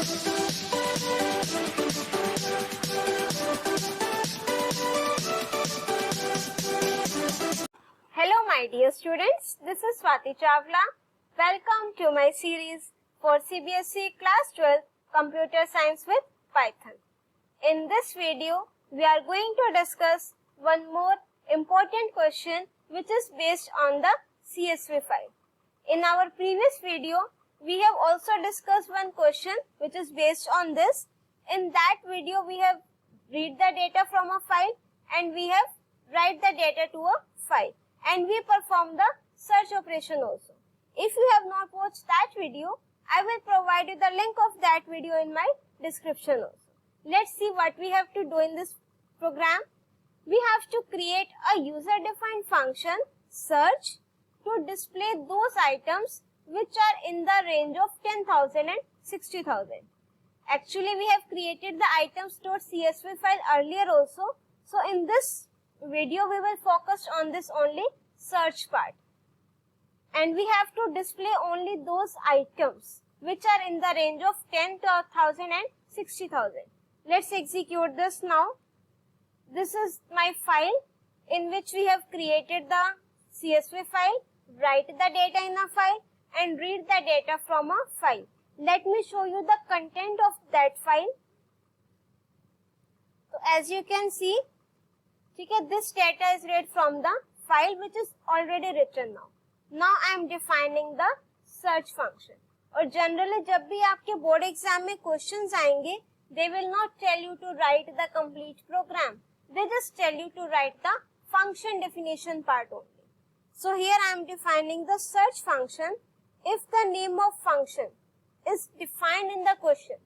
Hello my dear students, this is Swati Chawla. Welcome to my series for CBSE Class 12 Computer Science with Python. In this video, we are going to discuss one more important question which is based on the CSV file. In our previous video, we have also discussed one question which is based on this. In that video, we have read the data from a file and we have write the data to a file and we perform the search operation also. If you have not watched that video, I will provide you the link of that video in my description also. Let's see what we have to do in this program. We have to create a user-defined function, search, to display those items which are in the range of 10,000 and 60,000. Actually, we have created the items.csv file earlier also. So, in this video, we will focus on this only search part. And we have to display only those items which are in the range of 10,000 and 60,000. Let's execute this now. This is my file in which we have created the CSV file, write the data in a file and read the data from a file. Let me show you the content of that file. So as you can see, this data is read from the file which is already written now. Now I am defining the search function. और generally जब भी आपके board exam में questions आएंगे, they will not tell you to write the complete program. They just tell you to write the function definition part only. So here I am defining the search function. If the name of function is defined in the question,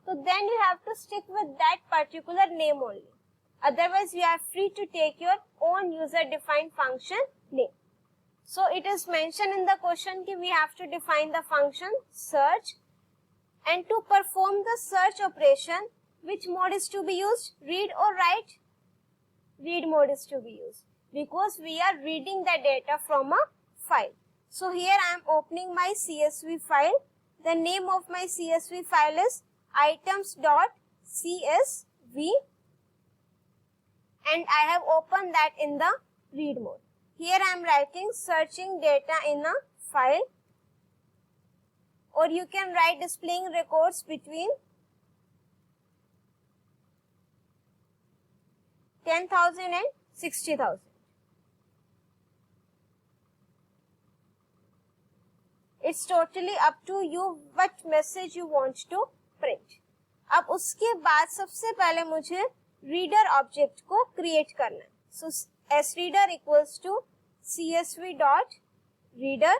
so then you have to stick with that particular name only. Otherwise, you are free to take your own user-defined function name. So it is mentioned in the question that we have to define the function search, and to perform the search operation, which mode is to be used? Read or write? Read mode is to be used because we are reading the data from a file. So here I am opening my CSV file. The name of my CSV file is items.csv and I have opened that in the read mode. Here I am writing searching data in a file, or you can write displaying records between 10,000 and 60,000. It's totally up to you what message you want to print. अब उसके बाद सबसे पहले मुझे reader object को create करना है. So sReader equals to csv dot reader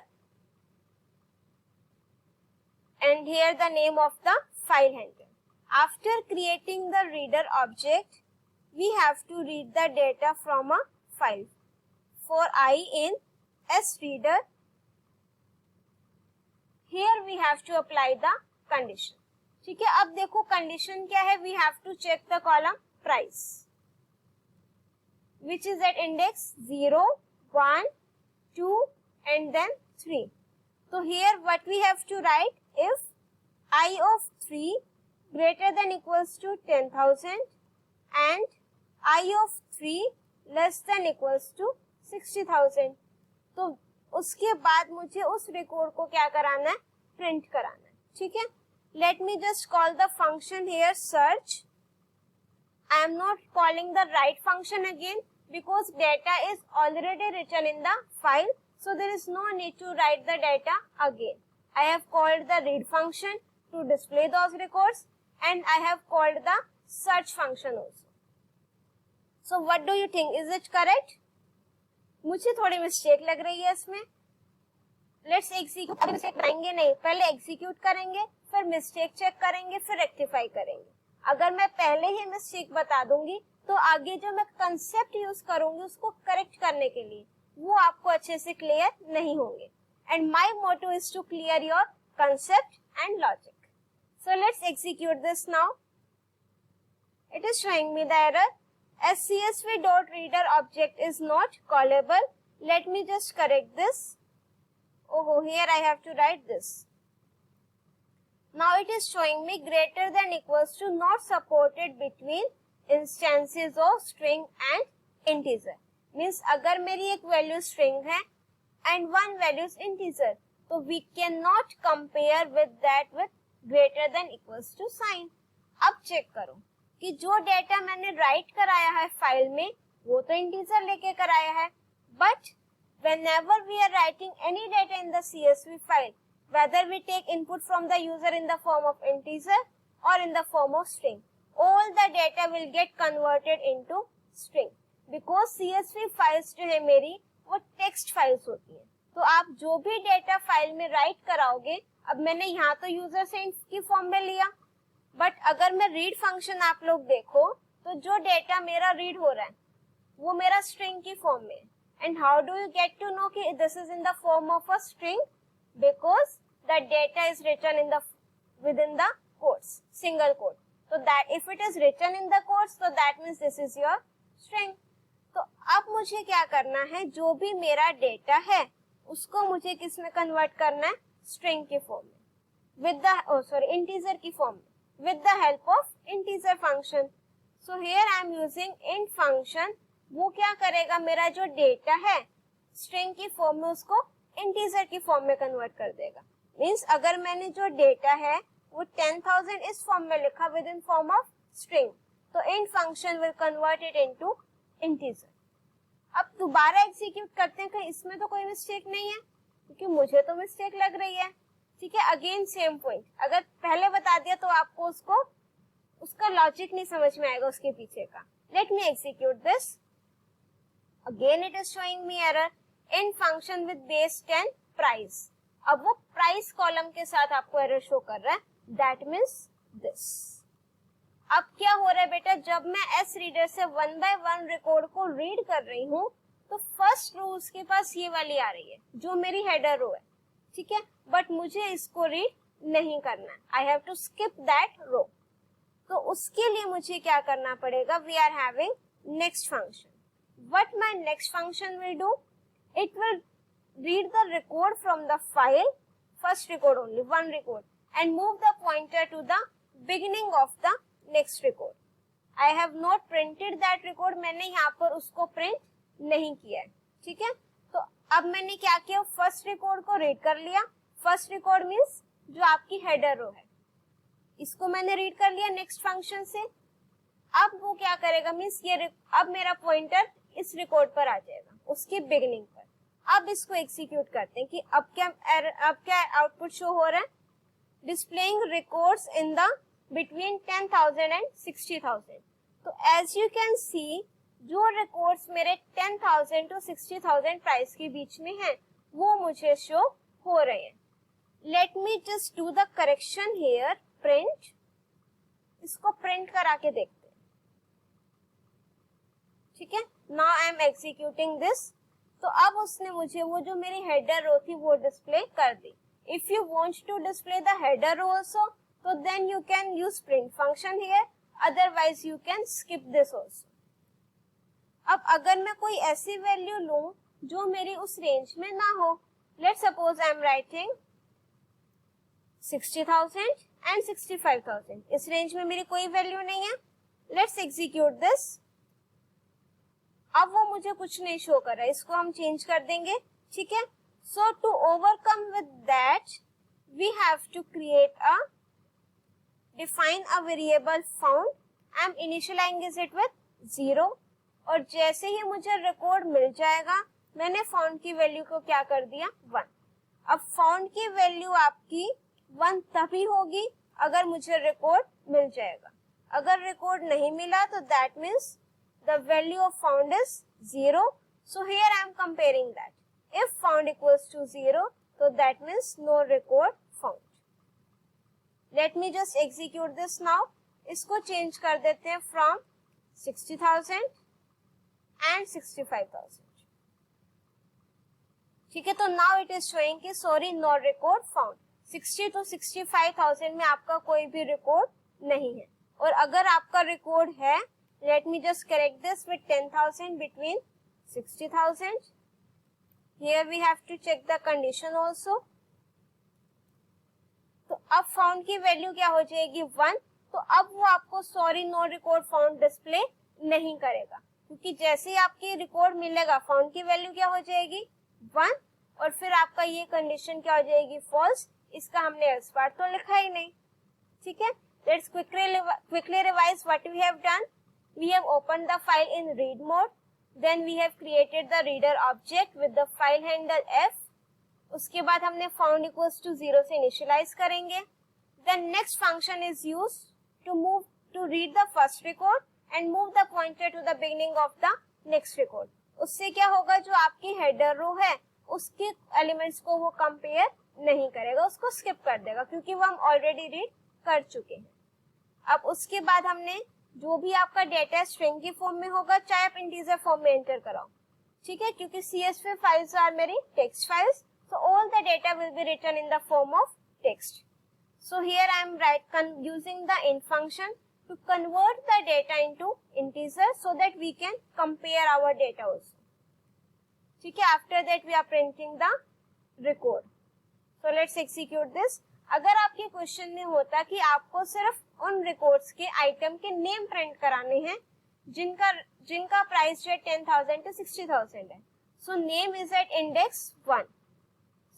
and here the name of the file handler. After creating the reader object, we have to read the data from a file. For I in sReader, here we have to apply the condition. ठीक है, अब देखो condition क्या है? We have to check the column price, which is at index 0, 1, 2 and then 3. So here what we have to write, if I of 3 greater than equals to 10,000 and I of 3 less than equals to 60,000. तो उसके बाद मुझे उस record को क्या कराना है? Print कराना है. ठीक है, let me just call the function here search. I am not calling the write function again because data is already written in the file, so there is no need to write the data again. I have called the read function to display those records and I have called the search function also. So what do you think? Is it correct? मुझे थोड़ी mistake लग रही है इसमें. Let's execute. अभी mistake बनाएंगे नहीं, पहले execute करेंगे, फिर मिस्टेक चेक करेंगे, फिर रेक्टिफाई करेंगे. अगर मैं पहले ही मिस्टेक बता दूंगी तो आगे जो मैं कंसेप्ट यूज करूंगी उसको करेक्ट करने के लिए वो आपको अच्छे से क्लियर नहीं होंगे. And my motto is to clear your concept and logic. So let's execute this now. It is showing me the error csv.reader object is not callable. Let me just correct this. Oh, here I have to write this. Now it is showing me greater than equals to not supported between instances of string and integer. Means अगर मेरी एक value string है and one value is integer, तो we cannot compare with that with greater than equals to sign. अब check करो कि जो data मैंने राइट कराया है फाइल में वो तो इंटीजर लेके कराया है, but whenever we are writing any data in the CSV file, whether we take input from the user in the form of integer or in the form of string, all the data will get converted into string, because CSV files जो है मेरी वो text files होती है. तो आप जो भी डेटा फाइल में राइट कराओगे, अब मैंने यहाँ तो यूजर से की फॉर्म में लिया, बट अगर मैं रीड फंक्शन आप लोग देखो तो जो डेटा मेरा रीड हो रहा है वो मेरा स्ट्रिंग की फॉर्म में. And how do you get to know कि this is in the form of a string? Because the data is written in the within the quotes, single quote. So that if it is written in the quotes, so that means this is your string. तो अब मुझे क्या करना है, जो भी मेरा data है उसको मुझे किस में कन्वर्ट करना है? स्ट्रिंग की फॉर्म में, विद द इंटीजर की फॉर्म में, with the help of integer function. So here I am using int function. वो क्या करेगा, मेरा जो डेटा है स्ट्रिंग की फॉर्म में उसको इंटीजर की फॉर्म में कन्वर्ट कर देगा. मींस अगर मैंने जो डेटा है वो 10,000 इस फॉर्म में लिखा within form of string, तो int function will convert it into integer. अब दोबारा एग्जीक्यूट करते हैं, कहीं इसमें तो कोई मिस्टेक नहीं है, क्योंकि मुझे तो मिस्टेक लग रही है. ठीक है, अगेन सेम पॉइंट. अगर पहले बता दिया तो आपको उसका लॉजिक नहीं समझ में आएगा उसके पीछे का. Let me execute this. Again it is showing me error. In function with base 10 price. अब वो प्राइस कॉलम के साथ आपको एरर शो कर रहा है. That means this. अब क्या हो रहा है बेटा, जब मैं एस रीडर से 1 by 1 रिकॉर्ड को रीड कर रही हूँ तो फर्स्ट रो उसके पास ये वाली आ रही है जो मेरी हेडर रो है. ठीक है, बट मुझे इसको रीड नहीं करना है. I have to skip that row. तो उसके लिए मुझे क्या करना पड़ेगा? We are having next function. What my next function will do? It will read the record from the file, first record only, one record, and move the pointer to the beginning of the next record. I have not printed that record. मैंने यहाँ पर उसको print नहीं किया है. ठीक है, तो अब मैंने क्या किया, फर्स्ट रिकॉर्ड को रीड कर लिया. फर्स्ट रिकॉर्ड मीन्स जो आपकी हेडर रो है, इसको मैंने रीड कर लिया नेक्स्ट फंक्शन से. अब वो क्या करेगा, मीन्स ये अब मेरा पॉइंटर इस रिकॉर्ड पर आ जाएगा, उसके बिगिनिंग पर. अब इसको एग्जीक्यूट करते हैं कि अब क्या आउटपुट शो हो रहा है? Displaying records in the between 10,000 and 60,000. तो एज यू कैन सी जो रिकॉर्ड्स मेरे 10,000 टू 60,000 प्राइस के बीच में हैं वो मुझे शो हो रहे हैं. Late me just do the correction here. Print, इसको प्रिंट करा के देखते हैं. ठीक है, now I am executing this. तो अब उसने मुझे वो जो मेरी हेडर रो थी वो डिस्प्ले कर दी. If you want to display the header row also, तो then you can use print function here, otherwise you can skip this also. अब अगर मैं कोई ऐसी वैल्यू लूं जो मेरी उस रेंज में ना हो, let suppose I am writing 60,000 and 65,000. इस रेंज में मेरी कोई वैल्यू नहीं है. Let's execute this. अब वो मुझे कुछ नहीं शो कर रहा है, इसको हम चेंज कर देंगे. ठीक है, so to overcome with that we have to create a define a variable found. I am initialising it with 0, और जैसे ही मुझे रिकॉर्ड मिल जाएगा मैंने फाउंड की वैल्यू को क्या कर दिया, 1. अब फाउंड की वैल्यू आपकी 1 तभी होगी अगर मुझे रिकॉर्ड मिल जाएगा. अगर रिकॉर्ड नहीं मिला तो that means the value of found is 0. So here I am comparing that. If found equals to 0, so that means no record found. Let me just execute this now. इसको change कर देते हैं from 60,000 and 65,000. ठीक है, तो now it is showing कि sorry no record found. 60 to 65,000 में आपका कोई भी रिकॉर्ड नहीं है. और अगर आपका रिकॉर्ड है, let me just correct this with 10,000 between 60,000. Here we have to check the condition also. तो अब फाउंड की वैल्यू क्या हो जाएगी 1, तो अब वो आपको sorry no record found display नहीं करेगा, क्योंकि जैसे ही आपकी रिकॉर्ड मिलेगा फाउंड की वैल्यू क्या हो जाएगी 1, और फिर आपका ये कंडीशन क्या हो जाएगी फॉल्स। इसका हमने एल्स पार्ट तो लिखा ही नहीं, ठीक है। Let's quickly revise what we have done. We have opened the file in read mode, then we have created the reader object with the file handle f. उसके बाद हमने found equals to 0 से initialize करेंगे. Then next function is used to read the first record and move the pointer to the beginning of the next record. उससे क्या होगा, जो आपकी header row है उसके एलिमेंट्स को वो कंपेयर नहीं करेगा, उसको स्किप कर देगा, क्योंकि वो हम ऑलरेडी रीड कर चुके हैं। अब उसके बाद हमने जो भी आपका डेटा स्ट्रिंग की फॉर्म में होगा, चाहे आप इंटीजर फॉर्म में एंटर कराओ, ठीक है, क्योंकि CSV फाइल्स आर मेरी text files, so all the data will be written in the form of text. So here I am using the int function to convert the data into integer so that we can compare our data also. ठीक है, after that we are printing the record. So let's execute this. अगर आपके question में होता कि आपको सिर्फ उन रिकॉर्ड्स के आइटम के नेम प्रिंट कराने हैं जिनका प्राइस जो है 10,000 to 60,000 है, so name is at index 1.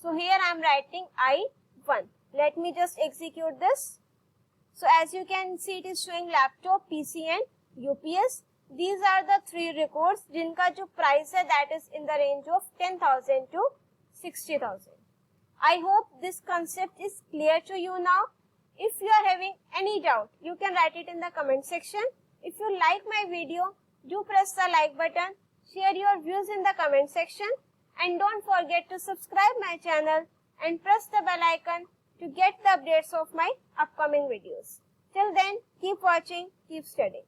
So here I am writing I1. Let me just execute this. So as you can see it is showing laptop, PC and UPS. These are the 3 records जिनका जो price है that is in the range of 10,000 to 60,000. I hope this concept is clear to you now. If you are having any doubt, you can write it in the comment section. If you like my video, do press the like button, share your views in the comment section, and don't forget to subscribe my channel and press the bell icon to get the updates of my upcoming videos. Till then, keep watching, keep studying.